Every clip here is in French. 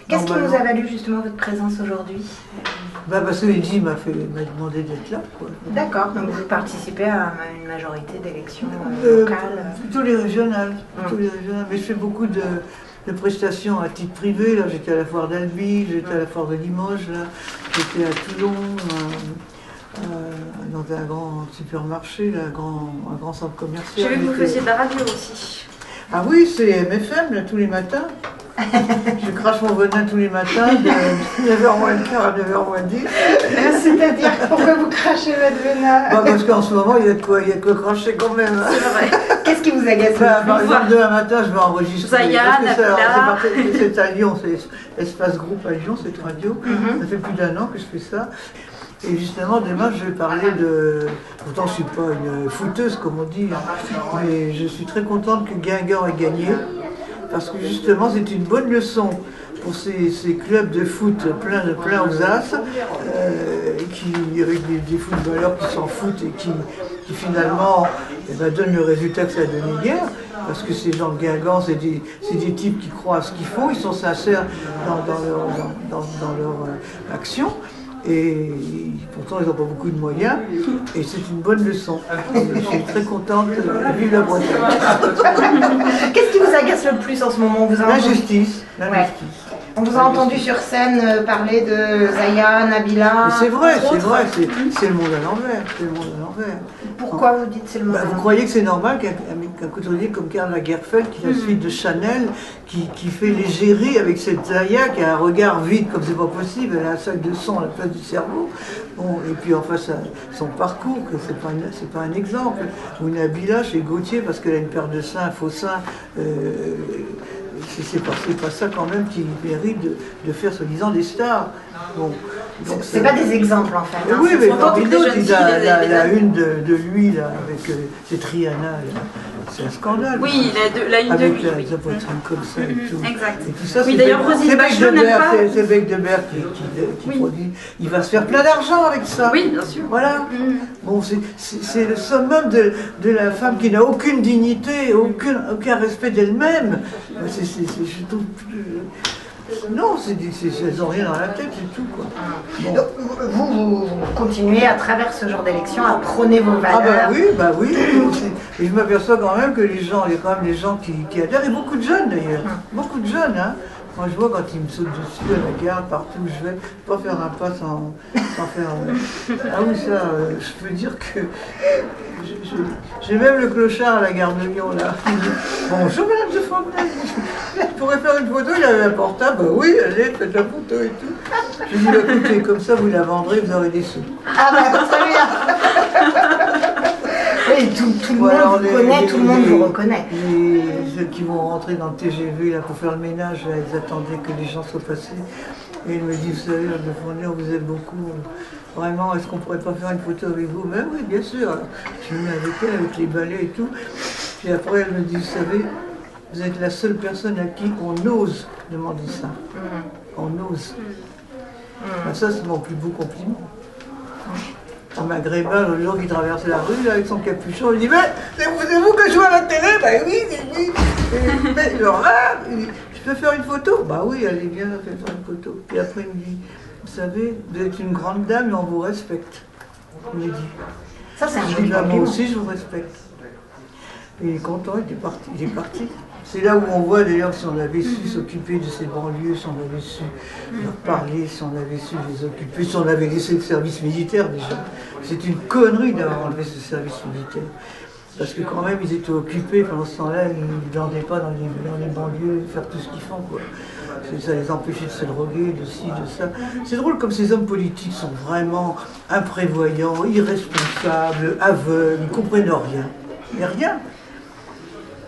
Qu'est-ce qui nous a valu justement votre présence aujourd'hui? Parce que Eddy m'a demandé d'être là. D'accord, donc vous participez à une majorité d'élections locales? Plutôt les régionales. Mais je fais beaucoup de prestations à titre privé. Là, j'étais à la foire d'Albi, j'étais à la foire de Limoges, j'étais à Toulon, dans un grand supermarché, là, un grand centre commercial. J'ai vu que vous faisiez de la radio aussi. Ah oui, c'est MFM, là, tous les matins. Je crache mon venin tous les matins, de 9h moins le quart à 9h moins 10. C'est-à-dire, pourquoi vous crachez votre venin? Parce qu'en ce moment, il y a de quoi cracher quand même. C'est vrai. Qu'est-ce qui vous agace? Par exemple, demain matin, je vais enregistrer. Zaya, Nabila. C'est à Lyon, c'est Espace Groupe à Lyon, cette radio. Ça fait plus d'1 an que je fais ça. Et justement, demain, je vais parler de... Pourtant, je ne suis pas une footeuse, comme on dit, mais je suis très contente que Guingamp ait gagné, parce que justement, c'est une bonne leçon pour ces clubs de foot plein aux as, avec des footballeurs qui s'en foutent et qui finalement donnent le résultat que ça a donné hier, parce que ces gens de Guingamp, c'est des types qui croient à ce qu'ils font, ils sont sincères dans leur action. Et pourtant, ils n'ont pas beaucoup de moyens, et c'est une bonne leçon. Je suis très contente. Vive la Bretagne. Qu'est-ce qui vous agace le plus en ce moment? L'injustice. On vous a entendu sur scène parler de Zaya, Nabila. C'est vrai, c'est le monde à l'envers. Pourquoi vous dites c'est le monde à l'envers? Vous croyez que c'est normal qu'un couturier comme Karl Lagerfeld, qui est la suite de Chanel, qui fait l'égérie avec cette Zaya qui a un regard vide comme c'est pas possible, elle a un sac de sang à la place du cerveau. Bon, et puis en face son parcours, que c'est pas un exemple. Ou Nabila chez Gaultier parce qu'elle a une paire de seins, un faux sein. C'est pas ça quand même qui mérite de faire soi-disant des stars. Bon, c'est pas des exemples en fait. Oui, mais parmi d'autres, la une de lui là, avec cette Rihanna, c'est un scandale. Oui, la une de lui. Avec sa poitrine comme ça et tout. Exact. Et tout ça, oui, d'ailleurs, Roselyne Bachelot n'aime pas. C'est Bec de Berre qui produit. Il va se faire plein d'argent avec ça. Oui, bien sûr. Voilà. Bon, c'est le summum de la femme qui n'a aucune dignité, aucun respect d'elle-même. Je trouve non, elles n'ont rien dans la tête, c'est tout quoi. Bon. Donc, vous continuez à travers ce genre d'élection à prôner vos valeurs. Ah oui. Et je m'aperçois quand même que il y a quand même des gens qui adhèrent, et beaucoup de jeunes d'ailleurs. Beaucoup de jeunes, hein. Moi je vois quand ils me sautent dessus à la gare, partout où je vais, pas faire un pas sans faire... Ah oui, ça, je peux dire que... J'ai même le clochard à la gare de Lyon là. Bonjour madame de Fontenay. Je pourrais faire une photo, il avait un portable. Oui, allez, faites la photo et tout. Je lui ai dit, écoutez, comme ça vous la vendrez, vous aurez des sous. Ah très bien. Oui, tout le monde vous connaît, tout le monde vous reconnaît. Ceux qui vont rentrer dans le TGV là, pour faire le ménage, là, ils attendaient que les gens soient passés. Et ils me disent, vous savez, madame de Fontenay, on vous aime beaucoup. Vraiment, est-ce qu'on pourrait pas faire une photo avec vous? Mais oui, bien sûr. Je me mets avec elle, avec les balais et tout. Puis après, elle me dit, vous savez, vous êtes la seule personne à qui on ose demander ça. On ose. Ça, c'est mon plus beau compliment. Un maghrébin, le jour qui traversait la rue là, avec son capuchon, il dit, mais c'est vous que je vois à la télé? Ben oui. Mais alors là, je peux faire une photo? Bah oui, allez, viens, fais faire une photo. Puis après, il me dit, vous savez, vous êtes une grande dame et on vous respecte. Il m'a dit. Ça, c'est un joli compliment. Moi aussi, je vous respecte. Et il est content, il est parti. C'est là où on voit d'ailleurs si on avait su s'occuper de ces banlieues, si on avait su leur parler, si on avait su les occuper, si on avait laissé le service militaire déjà. C'est une connerie d'avoir enlevé ce service militaire. Parce que quand même, ils étaient occupés pendant ce temps-là, ils ne viandaient pas dans les banlieues, faire tout ce qu'ils font, quoi. Ça les empêchait de se droguer, de ci, de ça. C'est drôle comme ces hommes politiques sont vraiment imprévoyants, irresponsables, aveugles, ils ne comprennent rien. Mais rien.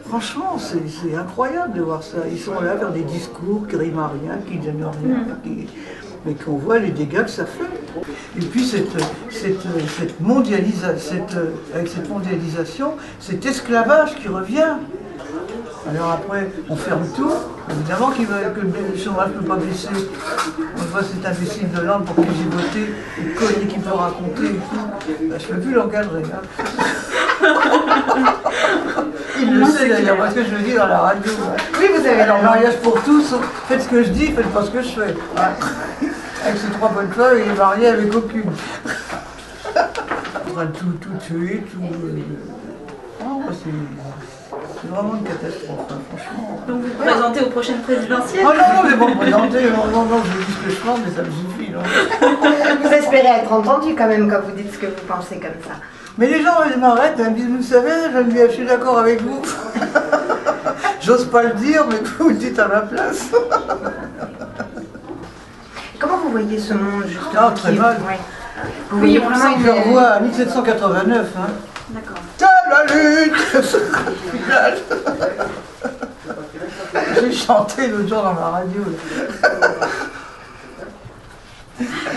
Franchement, c'est incroyable de voir ça. Ils sont là à faire des discours qui riment à rien, qui donnent rien, mais qu'on voit les dégâts que ça fait. Et puis avec cette mondialisation, cet esclavage qui revient. Alors après, on ferme tout. Évidemment que le chômage ne peut pas baisser. On voit cet imbécile de Hollande pour qui j'ai voté, une connerie qui peut raconter et tout. Ben, je ne peux plus l'encadrer. Hein. Il le sait d'ailleurs. c'est d'après ce que je dis dans la radio. Oui, vous avez Alors, raison. mariage pour tous, faites ce que je dis, faites pas ce que je fais. Avec ces 3 bonnes femmes, il est marié avec aucune. En train de tout tuer, tout. C'est vraiment une catastrophe, hein, franchement. Donc vous vous présentez aux prochaines présidentielles? Oh non, mais bon, présenter, non, je dis ce que je pense, mais ça me suffit. Non. Vous espérez être entendu quand même quand vous dites ce que vous pensez comme ça. Mais les gens, ils m'arrêtent, ils me disent, vous savez, Geneviève, je suis d'accord avec vous. J'ose pas le dire, mais vous le dites à ma place. Comment vous voyez ce monde justement? Ah, très mal. Ouais. Vous Oui, voyez on vraiment sent Je le revois à 1789. Hein. D'accord. T'as la lutte. Final. J'ai chanté l'autre jour dans ma radio. Là.